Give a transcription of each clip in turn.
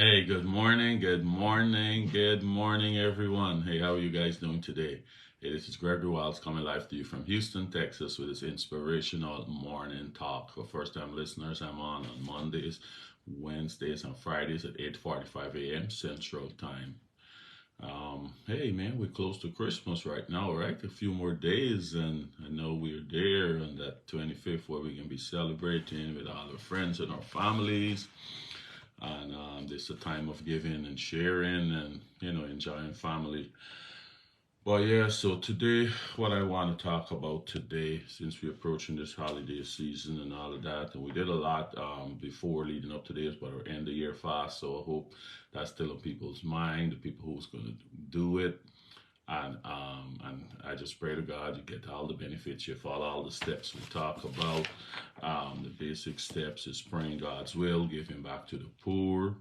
Hey, good morning, good morning, good morning, everyone. Hey, how are you guys doing today? Hey, this is Gregory Wilds coming live to you from Houston, Texas with this inspirational morning talk. For first time listeners, I'm on Mondays, Wednesdays, and Fridays at 8:45 a.m. Central Time. Hey, man, we're close to Christmas right now, right? A few more days, and I know we're there on that 25th where we can be celebrating with all our friends and our families and this is a time of giving and sharing and enjoying family. But yeah, so today, what I want to talk about today, since we're approaching this holiday season and all of that, and we did a lot before leading up to this, but our end of year fast. So I hope that's still on people's mind, the people who's going to do it, and I just pray to God you get all the benefits, you follow all the steps we talk about. The basic steps is praying God's will, giving back to the poor,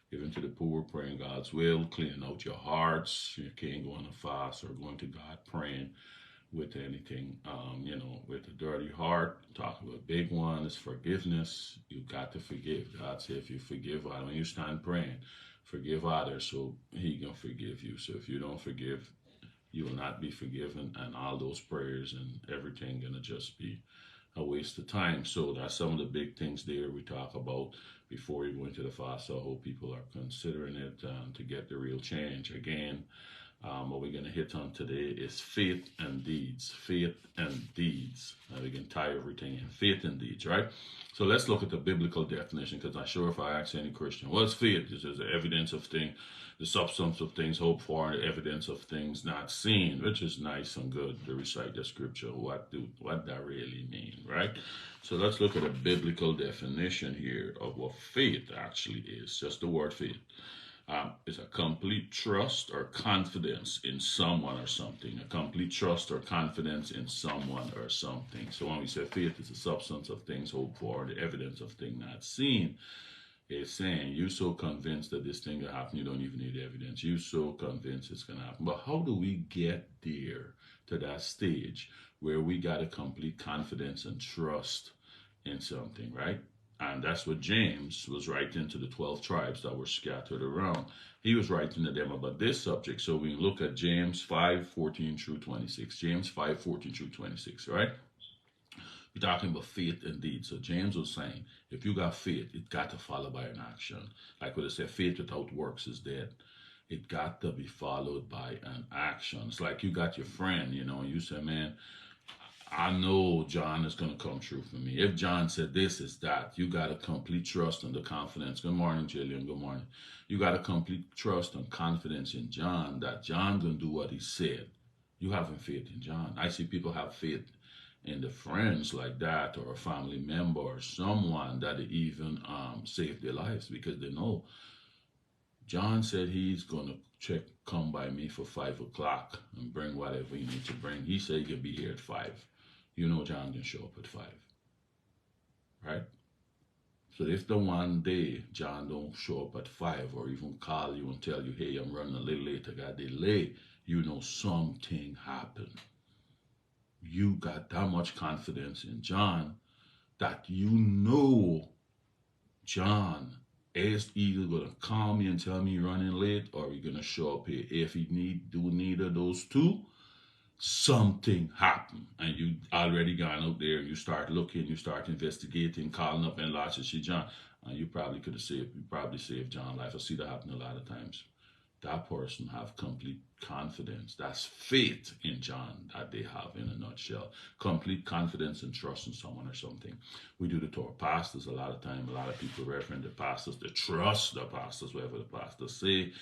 giving to the poor, praying God's will, cleaning out your hearts. You can't go on a fast or going to God praying with anything, with a dirty heart. Talk about a big one is forgiveness. You got to forgive. God said if you forgive others, when you stand praying, forgive others so He can forgive you. So if you don't forgive, you will not be forgiven, and all those prayers and everything gonna just be a waste of time. So that's some of the big things there we talk about before you go into the fast. So I hope people are considering it to get the real change. Again, what we're going to hit on today is faith and deeds. Faith and deeds. We can tie everything in. Faith and deeds, right? So let's look at the biblical definition because I'm not sure if I ask any Christian, what's faith? This is the evidence of things, the substance of things hoped for, and the evidence of things not seen, which is nice and good to recite the scripture. What that really mean, right? So let's look at a biblical definition here of what faith actually is. Just the word faith is a complete trust or confidence in someone or something. A complete trust or confidence in someone or something. So when we say faith is the substance of things hoped for, the evidence of things not seen, it's saying you so convinced that this thing will happen, you don't even need evidence. You so convinced it's gonna happen. But how do we get there to that stage where we got a complete confidence and trust in something, right? And that's what James was writing to the 12 tribes that were scattered around. He was writing to them about this subject. So we look at James 5:14 through 26. James 5:14 through 26, right? We're talking about faith indeed. So James was saying, if you got faith, it got to follow by an action. Like what they say, faith without works is dead. It got to be followed by an action. It's like you got your friend, and you say, man, I know John is going to come true for me. If John said this is that, you got a complete trust and the confidence. Good morning, Jillian. Good morning. You got a complete trust and confidence in John that John going to do what he said. You having faith in John. I see people have faith in the friends like that or a family member or someone that even saved their lives because they know John said he's going to come by me for 5 o'clock and bring whatever you need to bring. He said he could be here at 5. You know John can show up at 5, right? So if the one day John don't show up at 5 or even call you and tell you, hey, I'm running a little late, I got delayed, you know something happened. You got that much confidence in John that you know John is either gonna call me and tell me you're running late or you're gonna show up here. If he do neither of those two, something happened and you already gone out there and you start looking, you start investigating, calling up and lots of shit, John. And you probably could have saved John's life. I see that happen a lot of times. That person have complete confidence. That's faith in John that they have in a nutshell. Complete confidence and trust in someone or something. We do it to our pastors a lot of time. A lot of people reference the pastors. They trust the pastors, whatever the pastors say.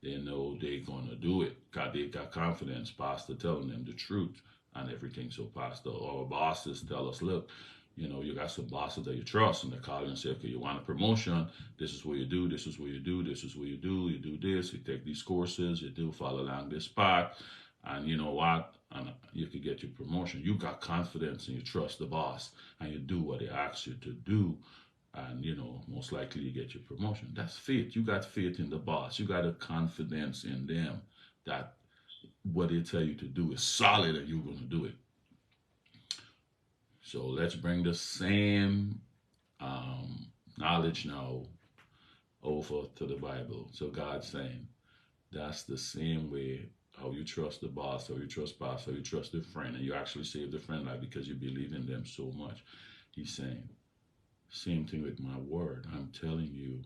They know they're gonna do it. God, they got confidence. Pastor telling them the truth and everything. So pastor or bosses tell us, look, you got some bosses that you trust, and they call you and say, okay, you want a promotion? This is what you do. This is what you do. This is what you do. You do this. You take these courses. You do follow along this path, and you know what? And you could get your promotion. You got confidence and you trust the boss, and you do what they ask you to do, and most likely you get your promotion. That's faith. You got faith in the boss. You got a confidence in them that what they tell you to do is solid and you're going to do it. So let's bring the same knowledge now over to the Bible. So God's saying that's the same way how you trust the boss, how you trust pastor, how you trust the friend, and you actually save the friend life because you believe in them so much. He's saying, same thing with my word. I'm telling you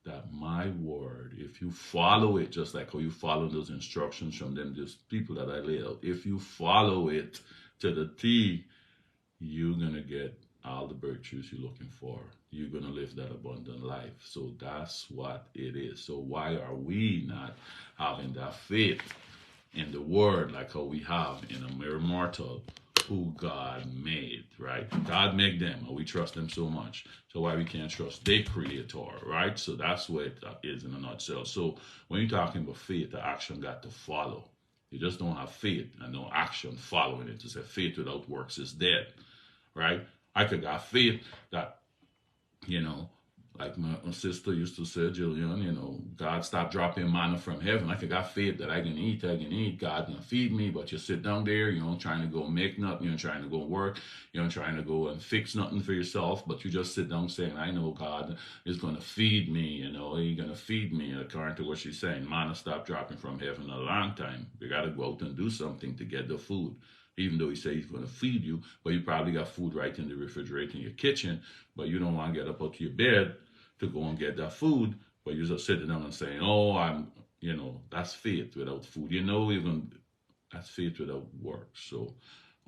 that my word, if you follow it, just like how you follow those instructions from them, those people that I laid out, if you follow it to the T, you're going to get all the breakthroughs you're looking for. You're going to live that abundant life. So that's what it is. So why are we not having that faith in the word like how we have in a mere mortal who God made, right? God made them, and we trust them so much. So why we can't trust the creator, right? So that's what it is in a nutshell. So when you're talking about faith, the action got to follow. You just don't have faith and no action following it. To say faith without works is dead, right? I could have faith that, like my sister used to say, Jillian, God stopped dropping manna from heaven. I could got faith that I can eat, God can feed me, but you sit down there, trying to go make nothing, trying to go work, trying to go and fix nothing for yourself, but you just sit down saying, I know God is going to feed me, He's going to feed me, according to what she's saying. Manna stopped dropping from heaven a long time. You got to go out and do something to get the food. Even though he says he's going to feed you, but you probably got food right in the refrigerator in your kitchen, but you don't want to get up out of your bed to go and get that food, but you're just sitting down and saying, that's faith without food. Even that's faith without work,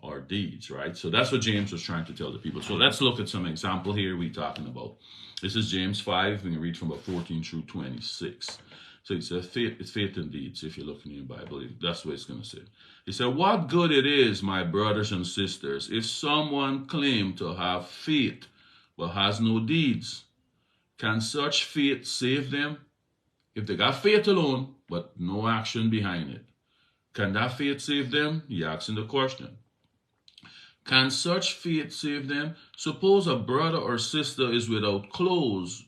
or deeds, right? So that's what James was trying to tell the people. So let's look at some example here we're talking about. This is James 5, we can read from about 14 through 26. So he says, it's faith and deeds. If you're looking in your Bible, that's what it's going to say. He said, what good it is, my brothers and sisters, if someone claim to have faith but has no deeds. Can such faith save them? If they got faith alone, but no action behind it, can that faith save them? He asking the question. Can such faith save them? Suppose a brother or sister is without clothes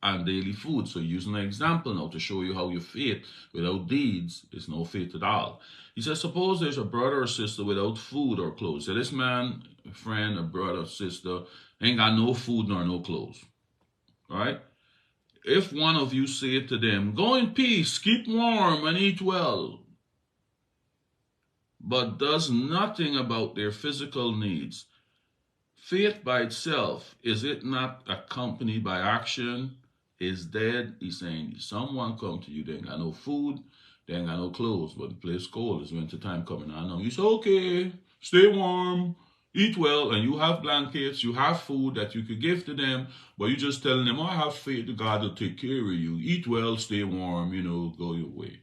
and daily food. So using an example now to show you how your faith without deeds is no faith at all. He says, suppose there's a brother or sister without food or clothes. So this man, a friend, a brother, sister, ain't got no food nor no clothes. Right? If one of you say to them, go in peace, keep warm and eat well, but does nothing about their physical needs, faith by itself, is it not accompanied by action, is dead? He's saying, someone come to you, they ain't got no food, they ain't got no clothes, but the place cold, it's winter time coming on. Now you say, okay, stay warm, eat well, and you have blankets, you have food that you could give to them, but you just telling them, I have faith that God will take care of you. Eat well, stay warm, go your way.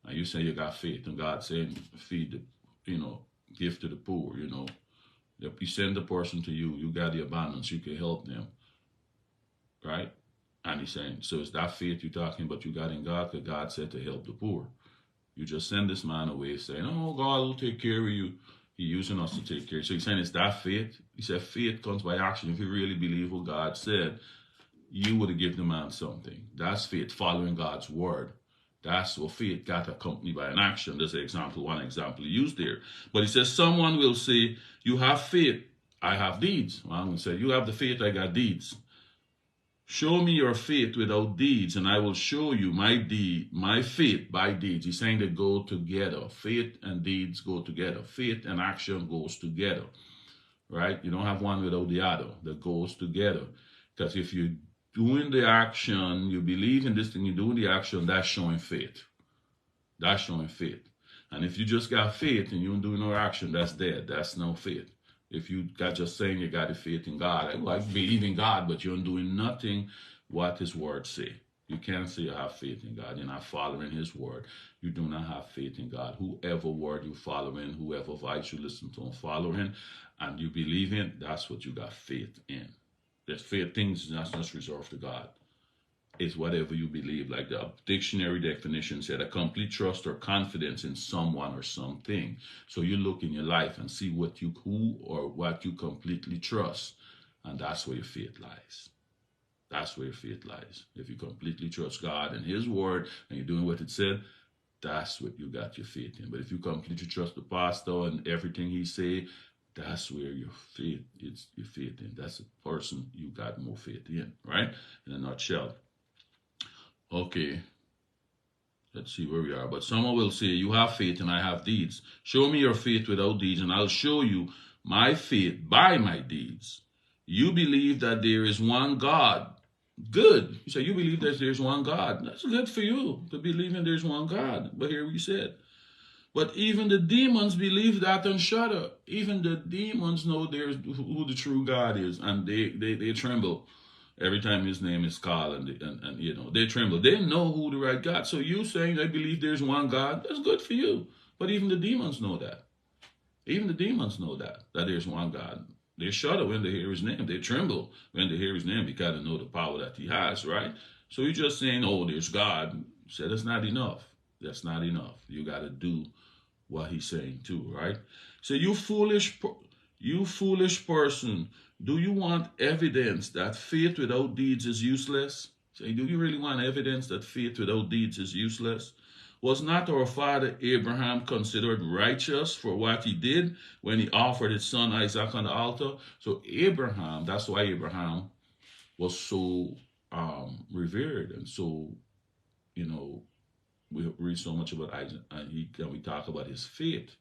And you say you got faith, and God saying, feed the, give to the poor, If you send the person to you, you got the abundance, you can help them, right? And he's saying, so it's that faith you're talking about you got in God, because God said to help the poor. You just send this man away saying, oh, God will take care of you. He's using us to take care. So he's saying, it's that faith? He said, faith comes by action. If you really believe what God said, you would have given the man something. That's faith, following God's word. That's what faith got accompanied by an action. There's one example he used there. But he says, someone will say, you have faith, I have deeds. Well, I'm going to say, you have the faith, I got deeds. Show me your faith without deeds, and I will show you my faith by deeds. He's saying they go together. Faith and deeds go together. Faith and action goes together, right? You don't have one without the other. That goes together. Because if you're doing the action, you believe in this thing, you're doing the action, that's showing faith. That's showing faith. And if you just got faith and you don't do no action, that's dead. That's no faith. If you got just saying you got a faith in God, I believe in God, but you're doing nothing what his word say. You can't say you have faith in God. You're not following his word. You do not have faith in God. Whoever word you following, whoever voice you listen to and following, and you believe in, that's what you got faith in. There's faith things that's not reserved to God. It's whatever you believe. Like the dictionary definition said, a complete trust or confidence in someone or something. So you look in your life and see who or what you completely trust. And that's where your faith lies. That's where your faith lies. If you completely trust God and his word and you're doing what it said, that's what you got your faith in. But if you completely trust the pastor and everything he say, that's where your faith is. Your faith in. That's the person you got more faith in, right? In a nutshell. Okay, let's see where we are. But someone will say, you have faith and I have deeds. Show me your faith without deeds, and I'll show you my faith by my deeds. You believe that there is one God. Good. You say you believe that there's one God. That's good for you to believe in there's one God. But here we said, but even the demons believe that and shudder. Even the demons know there's who the true God is, and they tremble every time his name is called, and you know they tremble. They know who the right God. So you saying they believe there's one God, that's good for you. But even the demons know that. Even the demons know that there's one God. They shudder when they hear his name. They tremble when they hear his name because they know the power that he has, right? So you're just saying, oh, there's God. Said that's not enough. That's not enough. You got to do what he's saying too, right? So you foolish person, do you want evidence that faith without deeds is useless? Say, do you really want evidence that faith without deeds is useless? Was not our father Abraham considered righteous for what he did when he offered his son Isaac on the altar? So Abraham, that's why Abraham was so revered and so, you know, we read so much about Isaac, and we talk about his faith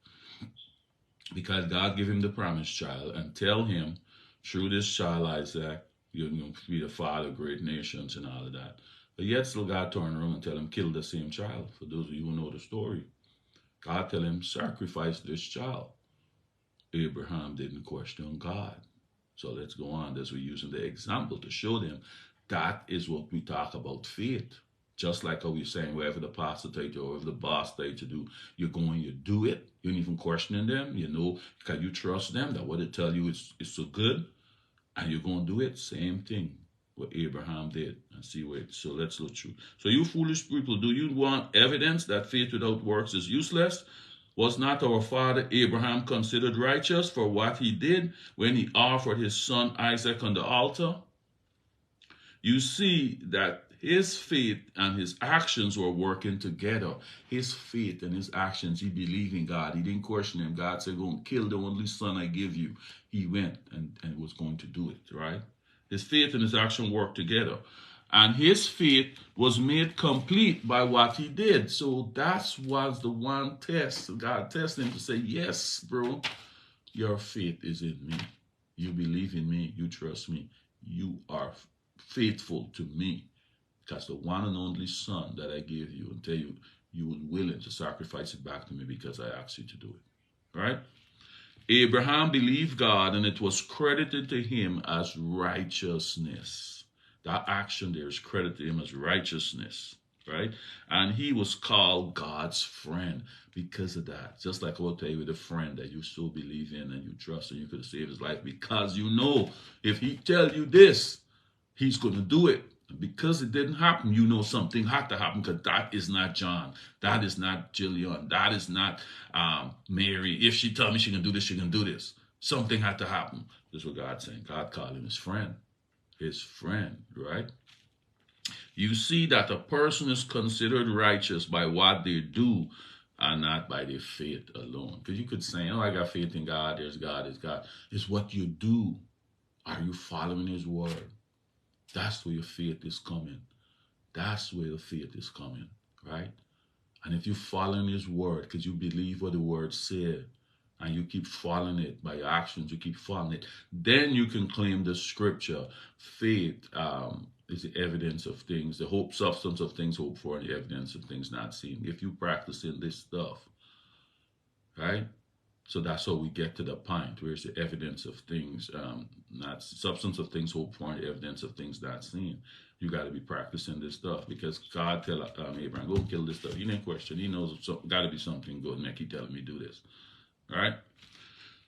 because God gave him the promised child and tell him through this child Isaac, you're going to be the father of great nations and all of that. But yet still God turned around and tell him kill the same child. For those of you who know the story, God tell him sacrifice this child. Abraham didn't question God. So let's go on as we're using the example to show them that is what we talk about faith. Just like how we're saying, wherever the pastor tells you or wherever the boss tells you to do, you're going, you do it. You ain't even questioning them. You know, because you trust them that what they tell you is so good, and you're going to do it. Same thing what Abraham did. And see where. So let's look through. So you foolish people, do you want evidence that faith without works is useless? Was not our father Abraham considered righteous for what he did when he offered his son Isaac on the altar? You see that his faith and his actions were working together. His faith and his actions, he believed in God. He didn't question him. God said, go and kill the only son I give you. He went and was going to do it, right? His faith and his action worked together. And his faith was made complete by what he did. So that was the one test. God tested him to say, yes, bro, your faith is in me. You believe in me. You trust me. You are faithful to me. Because the one and only son that I gave you and tell you, you were willing to sacrifice it back to me because I asked you to do it. Right? Abraham believed God and it was credited to him as righteousness. That action there is credited to him as righteousness. Right? And he was called God's friend because of that. Just like I will tell you with a friend that you so believe in and you trust and you could save his life because you know if he tell you this, he's going to do it. Because it didn't happen, you know something had to happen because that is not John. That is not Jillian. That is not Mary. If she tell me she can do this, she can do this. Something had to happen. This is what God's saying. God called him his friend. His friend, right? You see that a person is considered righteous by what they do and not by their faith alone. Because you could say, oh, I got faith in God. There's God. It's God. It's what you do. Are you following his word? That's where your faith is coming. That's where the faith is coming, right? And if you follow in his word, because you believe what the word said, and you keep following it by your actions, you keep following it, then you can claim the scripture. Faith is the evidence of things, the hope, substance of things hoped for, and the evidence of things not seen. If you practice in this stuff, right? So that's how we get to the point where it's the evidence of things, not substance of things hoped for, and the evidence of things not seen. You got to be practicing this stuff because God tell Abraham, go kill this stuff. He didn't question. He knows got to be something good. And he telling me do this. All right.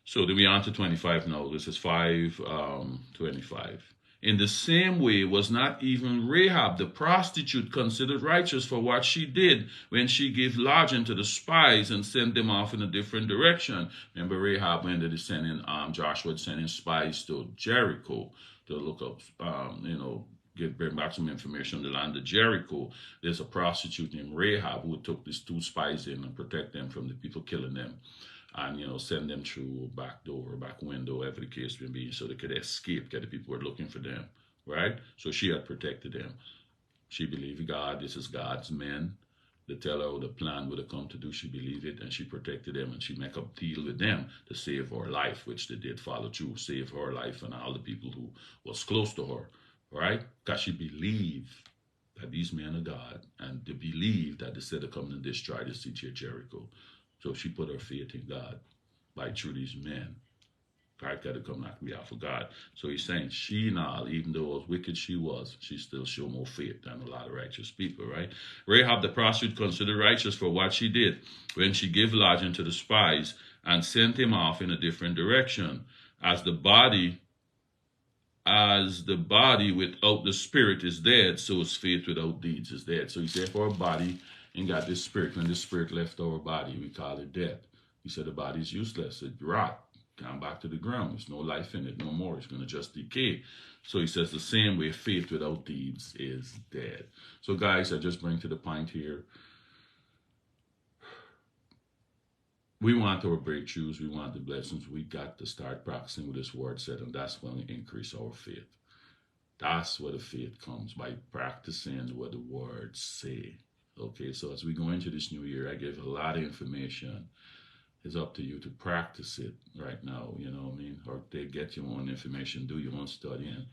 So then we on to 25 now. This is 5:25. In the same way, was not even Rahab the prostitute considered righteous for what she did when she gave lodging to the spies and sent them off in a different direction? Remember Rahab when they sending Joshua sending spies to Jericho to look up, bring back some information on the land of Jericho. There's a prostitute named Rahab who took these two spies in and protect them from the people killing them. And send them through a back door or back window, whatever the case may be, so they could escape, because the people were looking for them, right? So she had protected them. She believed God. This is God's men. They tell her the plan would have come to do. She believed it, and she protected them, and she make a deal with them to save her life, which they did follow through, save her life and all the people who was close to her, right? Because she believed that these men are God, and they believed that they said to come and destroy the city of Jericho. So she put her faith in God by through these men. God got to come knock me out for God. So he's saying she now, even though as wicked she was, she still showed more faith than a lot of righteous people, right? Rahab the prostitute considered righteous for what she did when she gave lodging to the spies and sent him off in a different direction. As the body without the spirit is dead, so is faith without deeds is dead. So he said for our body and got this spirit. When this spirit left our body, we call it death. He said the body is useless. It rot. Come back to the ground. There's no life in it no more. It's going to just decay. So he says the same way faith without deeds is dead. So guys, I just bring to the point here. We want our breakthroughs. We want the blessings. We got to start practicing what this word said, and that's going to increase our faith. That's where the faith comes, by practicing what the words say. Okay, so as we go into this new year, I gave a lot of information. It's up to you to practice it right now, you know what I mean? Or they get your own information, do your own studying,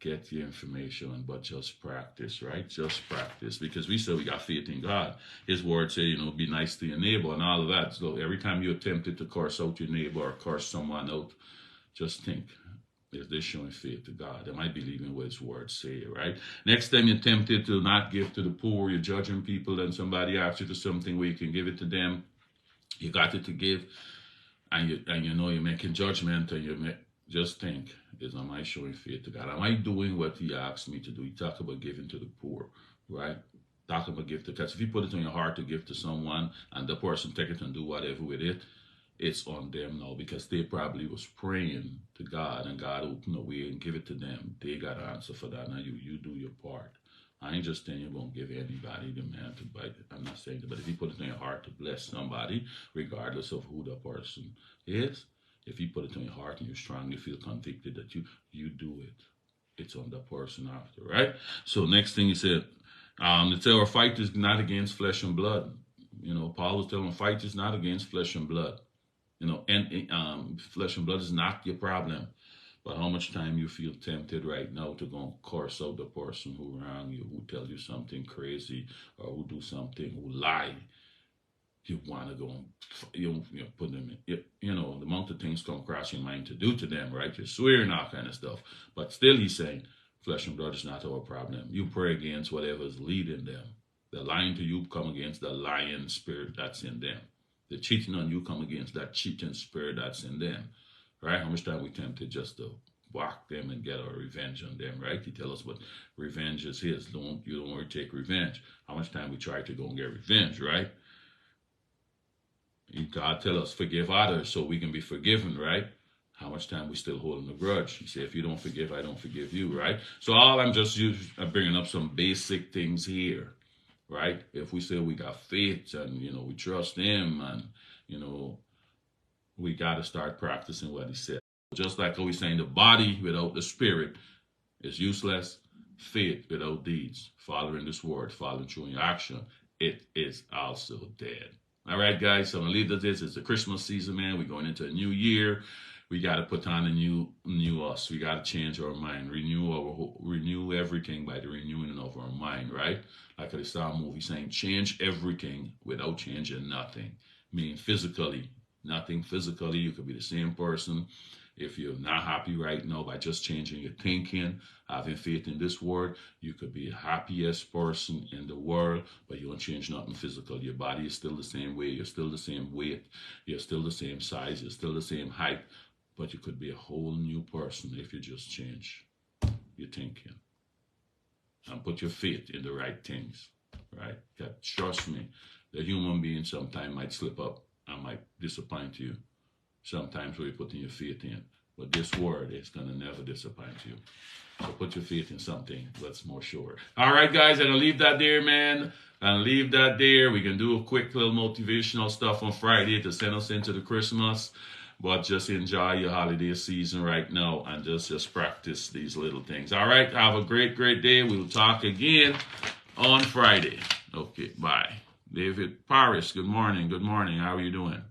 get your information, but just practice, right? Just practice, because we say we got faith in God. His word say, you know, be nice to your neighbor and all of that. So every time you're tempted to curse out your neighbor or curse someone out, just think, is they showing faith to God? Am I believing what his words say, right? Next time you're tempted to not give to the poor, you're judging people, and somebody asks you for something where you can give it to them, you got it to give, and you know you're making judgment, and just think, am I showing faith to God? Am I doing what he asked me to do? He talked about giving to the poor, right? Talk about give to, because if you put it on your heart to give to someone and the person take it and do whatever with it, it's on them now, because they probably was praying to God and God opened a way and give it to them. They got an answer for that. Now you do your part. I ain't just saying you're going to give anybody the man to bite it. I'm not saying that. But if you put it in your heart to bless somebody, regardless of who the person is, if you put it in your heart and you strongly feel convicted that you do it, it's on the person after, right? So next thing he said, our fight is not against flesh and blood. You know, Paul was telling them, fight is not against flesh and blood. You know, and flesh and blood is not your problem. But how much time you feel tempted right now to go and curse out the person who wrong you, who tell you something crazy, or who do something, who lie. You want to go and you put them in, you know, the amount of things come across your mind to do to them, right? You're swearing, all kind of stuff. But still he's saying, flesh and blood is not our problem. You pray against whatever's leading them. The lying to you, come against the lying spirit that's in them. The cheating on you, come against that cheating spirit that's in them. Right? How much time we tempted just to whack them and get our revenge on them, right? He tell us what revenge is his. You don't want to take revenge. How much time we try to go and get revenge, right? God tell us forgive others so we can be forgiven, right? How much time we still holding a grudge? He said, if you don't forgive, I don't forgive you, right? So all I'm just bringing up some basic things here, right? If we say we got faith and, you know, we trust him and, you know, we got to start practicing what he said. Just like how he's saying the body without the spirit is useless. Faith without deeds, following this word, following through in your action, it is also dead. All right, guys, so I'm going to leave this. It's the Christmas season, man. We're going into a new year. We got to put on a new us. We got to change our mind, renew everything by the renewing of our mind, right? Like the Psalm movie saying, change everything without changing nothing. Meaning physically. Nothing physically. You could be the same person. If you're not happy right now, by just changing your thinking, having faith in this word, you could be the happiest person in the world, but you don't change nothing physical. Your body is still the same way. You're still the same weight. You're still the same size. You're still the same height, but you could be a whole new person if you just change your thinking and put your faith in the right things, right? Trust me, the human being sometimes might slip up. I might disappoint you sometimes where you're putting your faith in. But this word is going to never disappoint you. So put your faith in something that's more sure. All right, guys, I'm going to leave that there, man. And leave that there. We can do a quick little motivational stuff on Friday to send us into the Christmas. But just enjoy your holiday season right now and just practice these little things. All right. Have a great day. We'll talk again on Friday. Okay. Bye. David Paris. Good morning. Good morning. How are you doing?